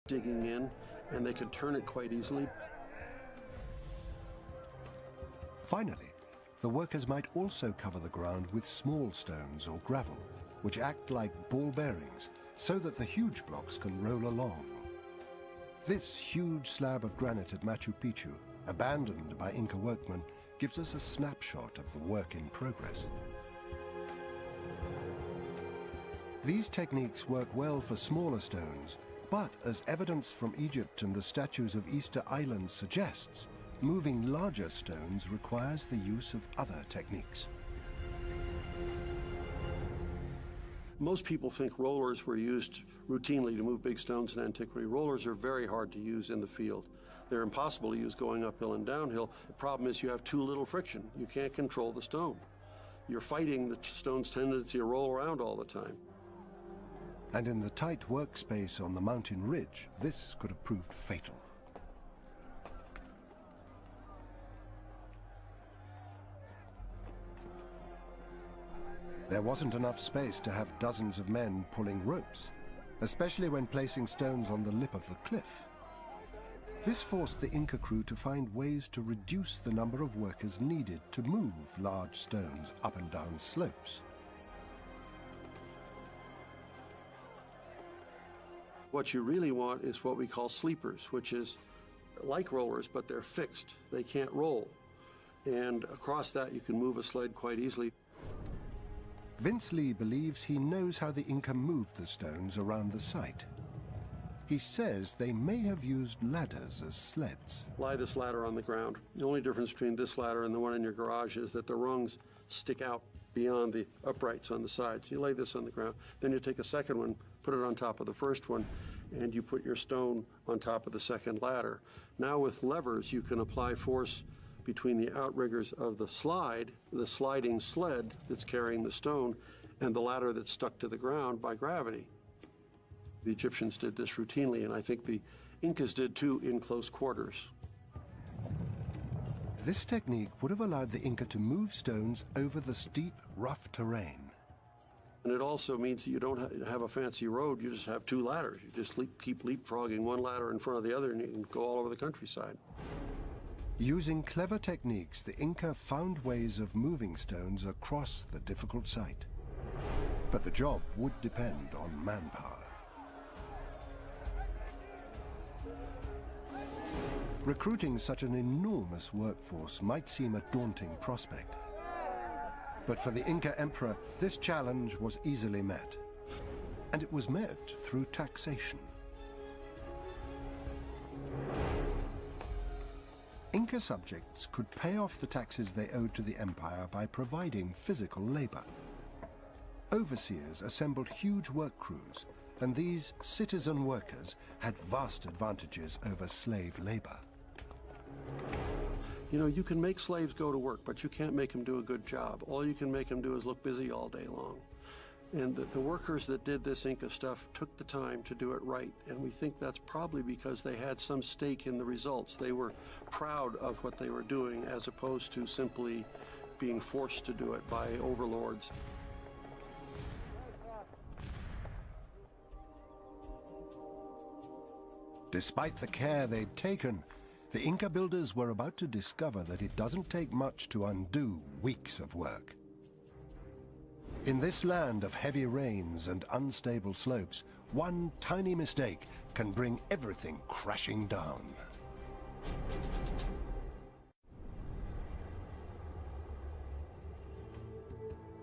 digging in, and they could turn it quite easily. Finally, the workers might also cover the ground with small stones or gravel, which act like ball bearings, so that the huge blocks can roll along. This huge slab of granite at Machu Picchu, abandoned by Inca workmen, gives us a snapshot of the work in progress. These techniques work well for smaller stones, but as evidence from Egypt and the statues of Easter Island suggests, moving larger stones requires the use of other techniques. Most people think rollers were used routinely to move big stones in antiquity. Rollers are very hard to use in the field. They're impossible to use going uphill and downhill. The problem is you have too little friction. You can't control the stone. You're fighting the stone's tendency to roll around all the time. And in the tight workspace on the mountain ridge, this could have proved fatal. There wasn't enough space to have dozens of men pulling ropes, especially when placing stones on the lip of the cliff. This forced the Inca crew to find ways to reduce the number of workers needed to move large stones up and down slopes. What you really want is what we call sleepers, which is like rollers, but they're fixed. They can't roll. And across that, you can move a sled quite easily. Vince Lee believes he knows how the Inca moved the stones around the site. He says they may have used ladders as sleds. Lie this ladder on the ground. The only difference between this ladder and the one in your garage is that the rungs stick out beyond the uprights on the sides. You lay this on the ground, then you take a second one, put it on top of the first one, and you put your stone on top of the second ladder. Now with levers, you can apply force between the outriggers of the sliding sled that's carrying the stone, and the ladder that's stuck to the ground by gravity. The Egyptians did this routinely, and I think the Incas did too in close quarters. This technique would have allowed the Inca to move stones over the steep, rough terrain. And it also means that you don't have a fancy road, you just have two ladders. You just keep leapfrogging one ladder in front of the other, and you can go all over the countryside. Using clever techniques, the Inca found ways of moving stones across the difficult site. But the job would depend on manpower. Recruiting such an enormous workforce might seem a daunting prospect. But for the Inca emperor, this challenge was easily met. And it was met through taxation. Inca subjects could pay off the taxes they owed to the empire by providing physical labor. Overseers assembled huge work crews, and these citizen workers had vast advantages over slave labor. You know, you can make slaves go to work, but you can't make them do a good job. All you can make them do is look busy all day long. And the workers that did this Inca stuff took the time to do it right, and we think that's probably because they had some stake in the results. They were proud of what they were doing as opposed to simply being forced to do it by overlords. Despite the care they'd taken, the Inca builders were about to discover that it doesn't take much to undo weeks of work. In this land of heavy rains and unstable slopes, one tiny mistake can bring everything crashing down.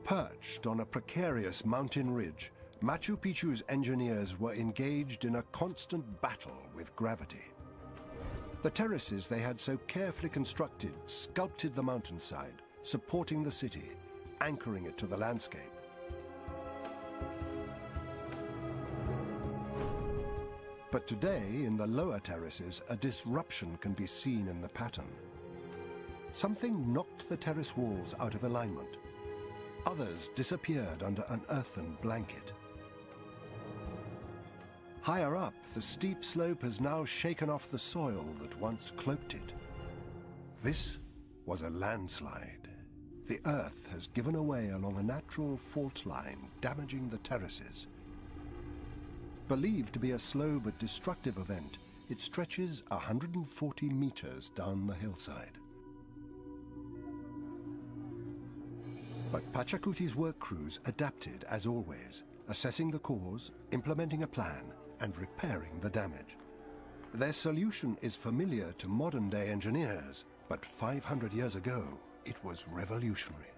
Perched on a precarious mountain ridge, Machu Picchu's engineers were engaged in a constant battle with gravity. The terraces they had so carefully constructed sculpted the mountainside, supporting the city, anchoring it to the landscape. But today, in the lower terraces, a disruption can be seen in the pattern. Something knocked the terrace walls out of alignment. Others disappeared under an earthen blanket. Higher up, the steep slope has now shaken off the soil that once cloaked it. This was a landslide. The earth has given away along a natural fault line, damaging the terraces. Believed to be a slow but destructive event, it stretches 140 meters down the hillside. But Pachacuti's work crews adapted as always, assessing the cause, implementing a plan, and repairing the damage. Their solution is familiar to modern-day engineers, but 500 years ago, it was revolutionary.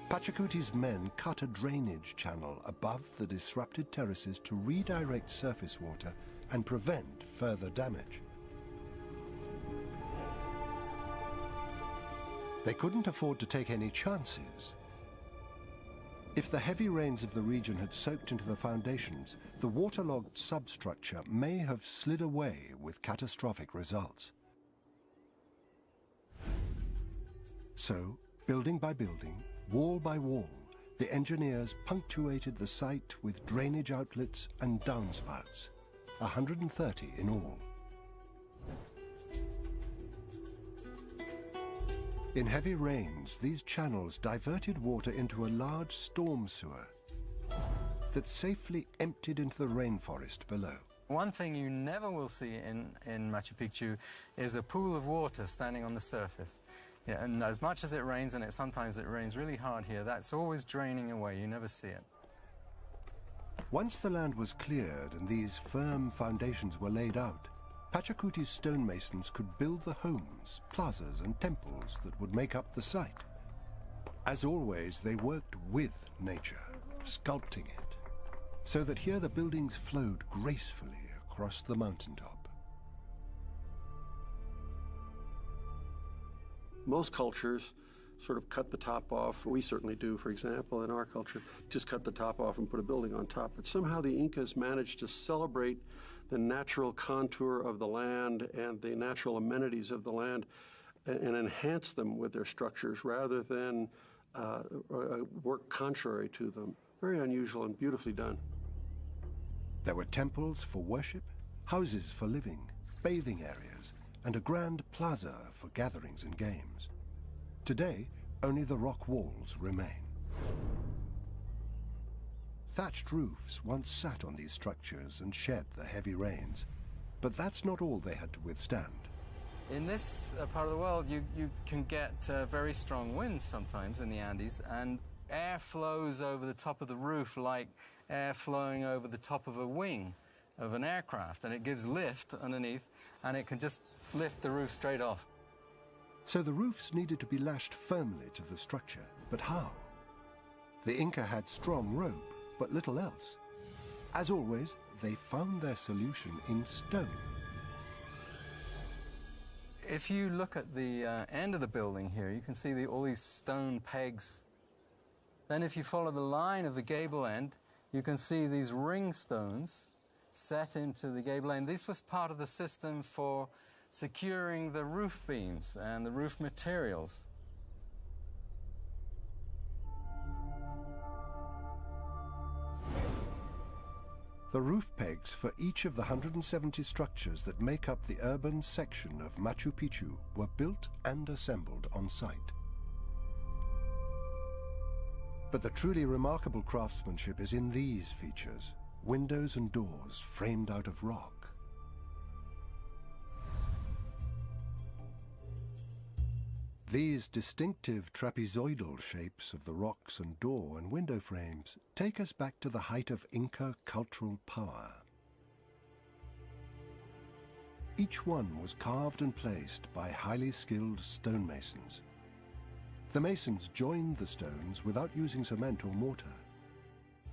Pachacuti's men cut a drainage channel above the disrupted terraces to redirect surface water and prevent further damage. They couldn't afford to take any chances. If the heavy rains of the region had soaked into the foundations, the waterlogged substructure may have slid away with catastrophic results. So, building by building, wall by wall, the engineers punctuated the site with drainage outlets and downspouts, 130 in all. In heavy rains, these channels diverted water into a large storm sewer that safely emptied into the rainforest below. One thing you never will see in Machu Picchu is a pool of water standing on the surface. Yeah, and as much as it rains, and sometimes it rains really hard here, that's always draining away. You never see it. Once the land was cleared and these firm foundations were laid out, Pachacuti's stonemasons could build the homes, plazas and temples that would make up the site. As always, they worked with nature, sculpting it, so that here the buildings flowed gracefully across the mountaintop. Most cultures sort of cut the top off. We certainly do, for example, in our culture, just cut the top off and put a building on top. But somehow the Incas managed to celebrate the natural contour of the land and the natural amenities of the land and enhance them with their structures rather than work contrary to them. Very unusual and beautifully done. There were temples for worship, houses for living, bathing areas, and a grand plaza for gatherings and games. Today, only the rock walls remain. Thatched roofs once sat on these structures and shed the heavy rains, but that's not all they had to withstand. In this part of the world, you can get very strong winds sometimes in the Andes, and air flows over the top of the roof like air flowing over the top of a wing of an aircraft, and it gives lift underneath, and it can just lift the roof straight off. So the roofs needed to be lashed firmly to the structure, but how? The Inca had strong rope, but little else. As always, they found their solution in stone. If you look at the end of the building here, you can see all these stone pegs. Then if you follow the line of the gable end, you can see these ring stones set into the gable end. This was part of the system for securing the roof beams and the roof materials. The roof pegs for each of the 170 structures that make up the urban section of Machu Picchu were built and assembled on site. But the truly remarkable craftsmanship is in these features: windows and doors framed out of rock. These distinctive trapezoidal shapes of the rocks and door and window frames take us back to the height of Inca cultural power. Each one was carved and placed by highly skilled stonemasons. The masons joined the stones without using cement or mortar.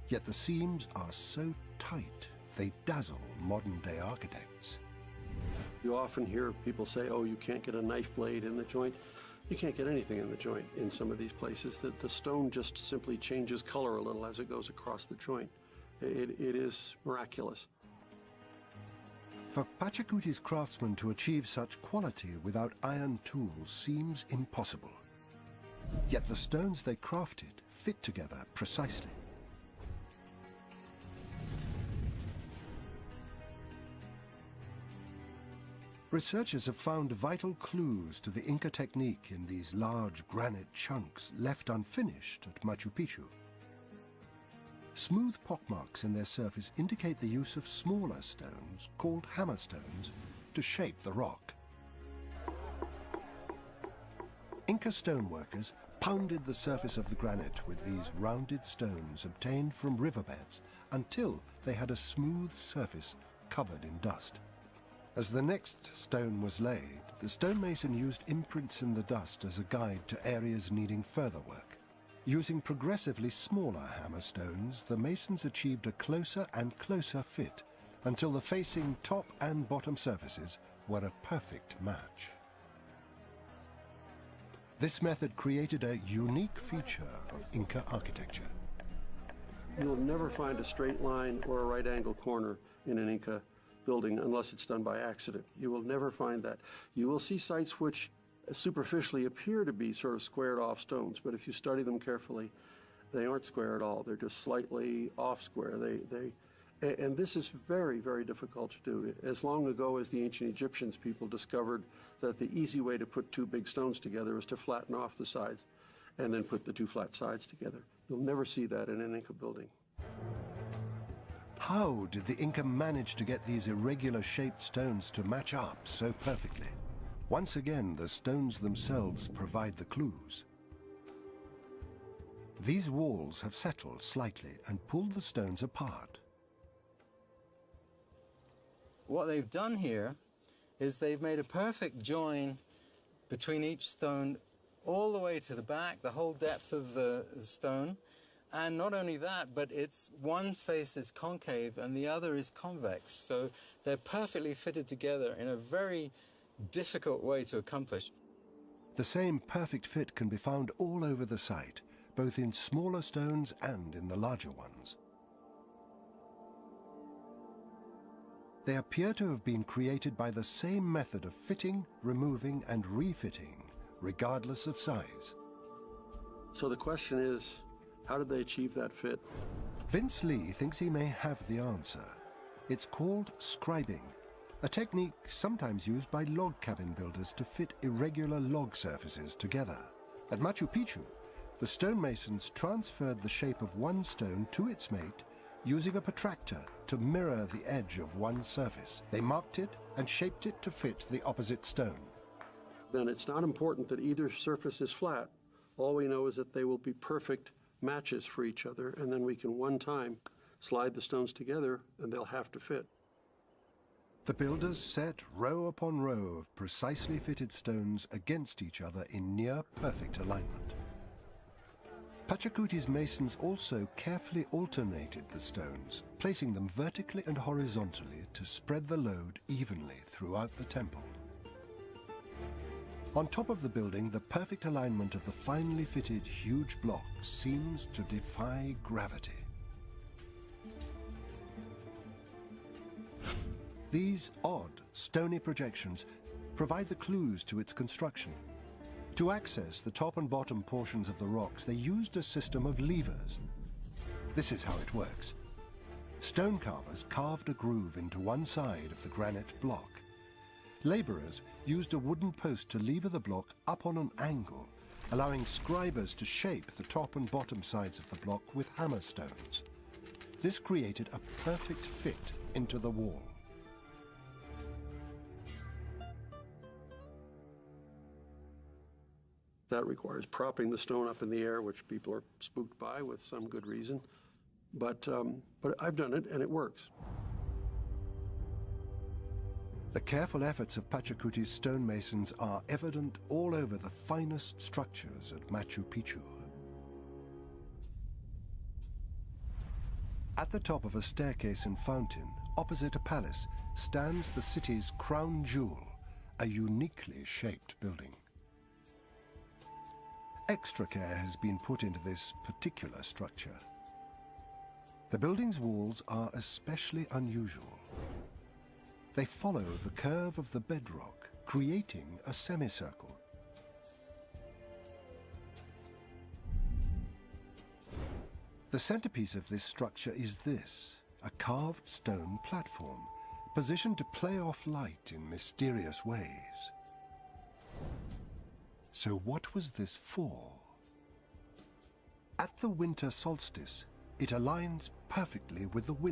Yet the seams are so tight, they dazzle modern-day architects. You often hear people say, oh, you can't get a knife blade in the joint. You can't get anything in the joint in some of these places. The stone just simply changes color a little as it goes across the joint. It is miraculous. For Pachacuti's craftsmen to achieve such quality without iron tools seems impossible. Yet the stones they crafted fit together precisely. Researchers have found vital clues to the Inca technique in these large granite chunks left unfinished at Machu Picchu. Smooth pockmarks in their surface indicate the use of smaller stones, called hammerstones, to shape the rock. Inca stoneworkers pounded the surface of the granite with these rounded stones obtained from riverbeds until they had a smooth surface covered in dust. As the next stone was laid, the stonemason used imprints in the dust as a guide to areas needing further work. Using progressively smaller hammerstones, the masons achieved a closer and closer fit until the facing top and bottom surfaces were a perfect match. This method created a unique feature of Inca architecture. You'll never find a straight line or a right angle corner in an Inca building unless it's done by accident. You will never find that. You will see sites which superficially appear to be sort of squared off stones, but if you study them carefully, they aren't square at all. They're just slightly off square. And this is very, very difficult to do. As long ago as the ancient Egyptians, people discovered that the easy way to put two big stones together is to flatten off the sides and then put the two flat sides together. You'll never see that in an Inca building. How did the Inca manage to get these irregular shaped stones to match up so perfectly? Once again, the stones themselves provide the clues. These walls have settled slightly and pulled the stones apart. What they've done here is they've made a perfect join between each stone all the way to the back, the whole depth of the stone. And not only that, but it's one face is concave and the other is convex. So they're perfectly fitted together in a very difficult way to accomplish. The same perfect fit can be found all over the site, both in smaller stones and in the larger ones. They appear to have been created by the same method of fitting, removing, and refitting, regardless of size. So the question is, how did they achieve that fit? Vince Lee thinks he may have the answer. It's called scribing, a technique sometimes used by log cabin builders to fit irregular log surfaces together. At Machu Picchu, the stonemasons transferred the shape of one stone to its mate using a protractor to mirror the edge of one surface. They marked it and shaped it to fit the opposite stone. Then it's not important that either surface is flat. All we know is that they will be perfect matches for each other, and then we can one time slide the stones together and they'll have to fit. The builders set row upon row of precisely fitted stones against each other in near perfect alignment. Pachacuti's masons also carefully alternated the stones, placing them vertically and horizontally to spread the load evenly throughout the temple. On top of the building, the perfect alignment of the finely fitted huge blocks seems to defy gravity. These odd, stony projections provide the clues to its construction. To access the top and bottom portions of the rocks, they used a system of levers. This is how it works. Stone carvers carved a groove into one side of the granite block. Laborers used a wooden post to lever the block up on an angle, allowing scribers to shape the top and bottom sides of the block with hammer stones. This created a perfect fit into the wall. That requires propping the stone up in the air, which people are spooked by with some good reason. But I've done it, and it works. The careful efforts of Pachacuti's stonemasons are evident all over the finest structures at Machu Picchu. At the top of a staircase and fountain, opposite a palace, stands the city's crown jewel, a uniquely shaped building. Extra care has been put into this particular structure. The building's walls are especially unusual. They follow the curve of the bedrock, creating a semicircle. The centerpiece of this structure is this, a carved stone platform, positioned to play off light in mysterious ways. So what was this for? At the winter solstice, It aligns perfectly with the window.